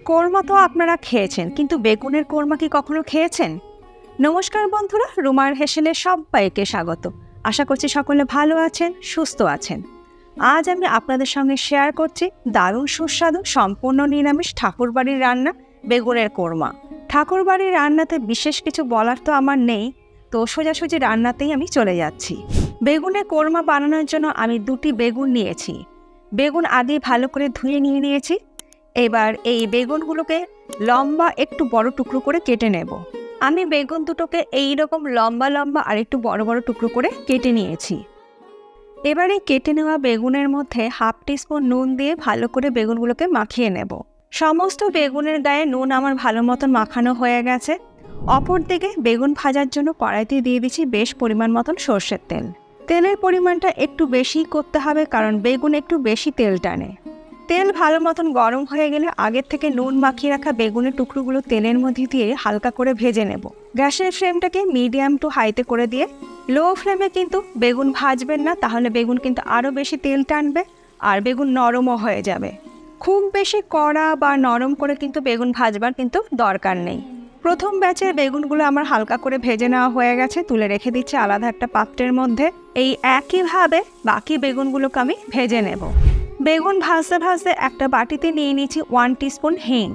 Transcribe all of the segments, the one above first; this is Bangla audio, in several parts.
কোরমা তো আপনারা খেয়েছেন, কিন্তু বেগুনের কোরমা কি কখনো খেয়েছেন? নমস্কার বন্ধুরা, রুমার হেসেলে সবাইকে স্বাগত। আশা করছি সকলে ভালো আছেন, সুস্থ আছেন। আজ আমি আপনাদের সঙ্গে শেয়ার করছি দারুণ সুস্বাদু সম্পূর্ণ নিরামিষ ঠাকুরবাড়ির রান্না বেগুনের কোরমা। ঠাকুরবাড়ির রান্নাতে বিশেষ কিছু বলার তো আমার নেই, তো সোজাসুজি রান্নাতেই আমি চলে যাচ্ছি। বেগুনের কোরমা বানানোর জন্য আমি 2টি বেগুন নিয়েছি। বেগুন আগে ভালো করে ধুয়ে নিয়েছি। এবার এই বেগুনগুলোকে লম্বা একটু বড় টুকরো করে কেটে নেব। আমি বেগুন দুটোকে এইরকম লম্বা লম্বা আর একটু বড় বড় টুকরো করে কেটে নিয়েছি। এবারে কেটে নেওয়া বেগুনের মধ্যে 1/2 টিস্পুন নুন দিয়ে ভালো করে বেগুনগুলোকে মাখিয়ে নেব। সমস্ত বেগুনের গায়ে নুন আমার ভালো মতন মাখানো হয়ে গেছে। অপরদিকে বেগুন ভাজার জন্য কড়াইতে দিয়ে দিচ্ছি বেশ পরিমাণ মতন সর্ষের তেল। তেলের পরিমাণটা একটু বেশি করতে হবে, কারণ বেগুন একটু বেশি তেল টানে। তেল ভালো মতন গরম হয়ে গেলে আগের থেকে নুন মাখিয়ে রাখা বেগুনের টুকরোগুলো তেলের মধ্যে দিয়ে হালকা করে ভেজে নেব। গ্যাসের ফ্লেমটাকে মিডিয়াম টু হাইতে করে দিয়ে লো ফ্লেমে কিন্তু বেগুন ভাজবেন না, তাহলে বেগুন কিন্তু আরও বেশি তেল টানবে আর বেগুন নরমও হয়ে যাবে। খুব বেশি কড়া বা নরম করে কিন্তু বেগুন ভাজবার কিন্তু দরকার নেই। প্রথম ব্যাচের বেগুনগুলো আমার হালকা করে ভেজে নেওয়া হয়ে গেছে, তুলে রেখে দিচ্ছি আলাদা একটা পাত্রের মধ্যে। এই একইভাবে বাকি বেগুনগুলোকে আমি ভেজে নেব। বেগুন ভাজতে ভাজতে একটা বাটিতে নিয়ে নিচ্ছি 1 টিস্পুন হিং,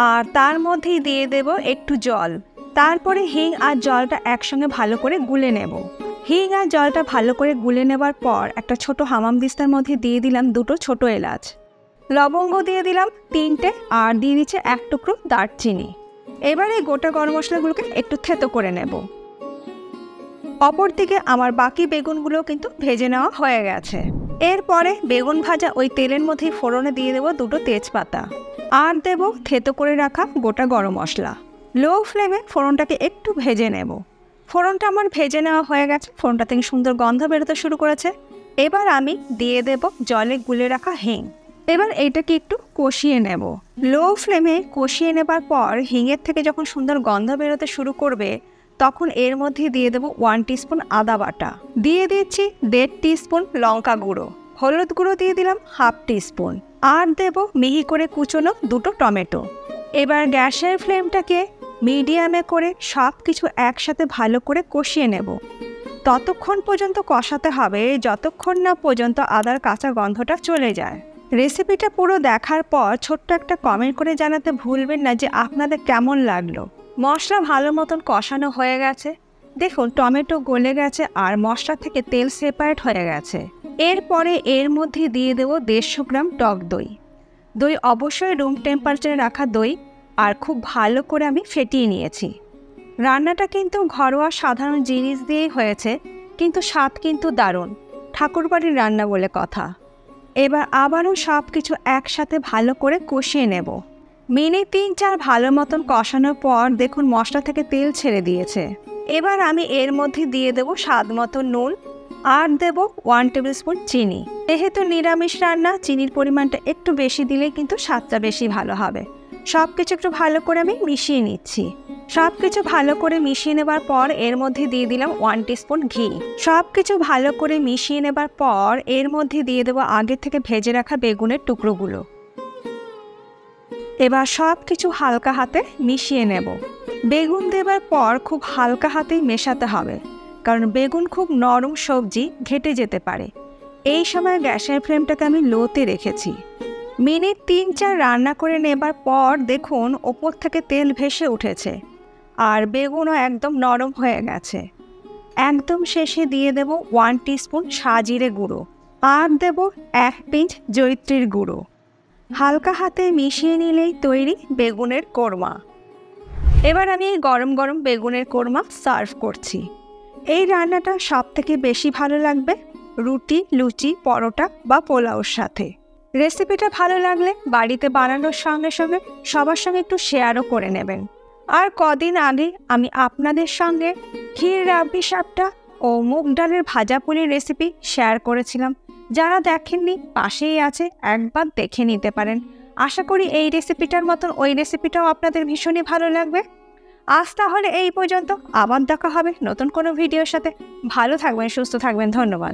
আর তার মধ্যেই দিয়ে দেব একটু জল। তারপরে হিং আর জলটা একসঙ্গে ভালো করে গুলে নেব। হিং আর জলটা ভালো করে গুলে নেবার পর একটা ছোট হামামদিস্তার মধ্যে দিয়ে দিলাম 2টো ছোট এলাচ, লবঙ্গ দিয়ে দিলাম 3টে, আর দিয়ে দিচ্ছে 1 টুকরো দারচিনি। এবারে গোটা গরম মশলাগুলোকে একটু থেতো করে নেব। অপরদিকে আমার বাকি বেগুনগুলো কিন্তু ভেজে নেওয়া হয়ে গেছে। এরপরে বেগুন ভাজা ওই তেলের মধ্যেই ফোড়নে দিয়ে দেবো 2টো তেজপাতা, আর দেব থেতো করে রাখা গোটা গরম মশলা। লো ফ্লেমে ফোড়নটাকে একটু ভেজে নেব। ফোড়নটা আমার ভেজে নেওয়া হয়ে গেছে, ফোড়নটা থেকে সুন্দর গন্ধ বেরোতে শুরু করেছে। এবার আমি দিয়ে দেব জলে গুলে রাখা হিং। এবার এইটাকে একটু কষিয়ে নেব। লো ফ্লেমে কষিয়ে নেবার পর হিঙের থেকে যখন সুন্দর গন্ধ বেরোতে শুরু করবে, তখন এর মধ্যে দিয়ে দেবো 1 টিস্পুন আদা বাটা, দিয়ে দিচ্ছি 1.5 টিস্পুন লঙ্কা গুঁড়ো, হলুদ গুঁড়ো দিয়ে দিলাম 1/2 টিস্পুন, আর দেব মিহি করে কুচোনো 2টো টমেটো। এবার গ্যাসের ফ্লেমটাকে মিডিয়ামে করে সব কিছু একসাথে ভালো করে কষিয়ে নেব। ততক্ষণ পর্যন্ত কষাতে হবে যতক্ষণ না পর্যন্ত আদার কাঁচা গন্ধটা চলে যায়। রেসিপিটা পুরো দেখার পর ছোট্ট একটা কমেন্ট করে জানাতে ভুলবেন না যে আপনাদের কেমন লাগলো। মশলা ভালো মতন কষানো হয়ে গেছে, দেখুন টমেটো গলে গেছে আর মশলা থেকে তেল সেপারেট হয়ে গেছে। এরপরে এর মধ্যে দিয়ে দেবো 150 গ্রাম টক দই। দই অবশ্যই রুম টেম্পারেচারে রাখা দই, আর খুব ভালো করে আমি ফেটিয়ে নিয়েছি। রান্নাটা কিন্তু ঘরোয়া সাধারণ জিনিস দিয়েই হয়েছে, কিন্তু স্বাদ কিন্তু দারুণ, ঠাকুরবাড়ির রান্না বলে কথা। এবার আবারও সব কিছু একসাথে ভালো করে কষিয়ে নেব। মিনিট 3-4 ভালো মতন কষানোর পর দেখুন মশলা থেকে তেল ছেড়ে দিয়েছে। এবার আমি এর মধ্যে দিয়ে দেব স্বাদ মতো নুন, আর দেব 1 টেবিল স্পুন চিনি। যেহেতু নিরামিষ রান্না, চিনির পরিমাণটা একটু বেশি দিলে কিন্তু স্বাদটা বেশি ভালো হবে। সব কিছু একটু ভালো করে আমি মিশিয়ে নিচ্ছি। সব কিছু ভালো করে মিশিয়ে নেবার পর এর মধ্যে দিয়ে দিলাম 1 টিস্পুন ঘি। সব কিছু ভালো করে মিশিয়ে নেবার পর এর মধ্যে দিয়ে দেবো আগে থেকে ভেজে রাখা বেগুনের টুকরোগুলো। এবার সব কিছু হালকা হাতে মিশিয়ে নেব। বেগুন দেবার পর খুব হালকা হাতেই মেশাতে হবে, কারণ বেগুন খুব নরম সবজি, ঘেটে যেতে পারে। এই সময় গ্যাসের ফ্লেমটাকে আমি লোতে রেখেছি। মিনিট 3-4 রান্না করে নেবার পর দেখুন ওপর থেকে তেল ভেসে উঠেছে, আর বেগুনও একদম নরম হয়ে গেছে। একদম শেষে দিয়ে দেব 1 টিস্পুন সাজিরে গুঁড়ো, আর দেব 1 পিঞ্চ জয়িত্রীর গুঁড়ো। হালকা হাতে মিশিয়ে নিলেই তৈরি বেগুনের কোরমা। এবার আমি এই গরম গরম বেগুনের কোরমা সার্ভ করছি। এই রান্নাটা সবথেকে বেশি ভালো লাগবে রুটি, লুচি, পরোটা বা পোলাওর সাথে। রেসিপিটা ভালো লাগলে বাড়িতে বানানোর সঙ্গে সঙ্গে সবার সঙ্গে একটু শেয়ারও করে নেবেন। আর কদিন আগে আমি আপনাদের সঙ্গে ক্ষীর রাবড়ি সাপটা ও মুগ ডালের ভাজা পুলির রেসিপি শেয়ার করেছিলাম। যারা দেখেননি পাশেই আছে, একবার দেখে নিতে পারেন। আশা করি এই রেসিপিটার মতন ওই রেসিপিটাও আপনাদের ভীষণই ভালো লাগবে। আজ তাহলে এই পর্যন্ত, আবার দেখা হবে নতুন কোনো ভিডিওর সাথে। ভালো থাকবেন, সুস্থ থাকবেন, ধন্যবাদ।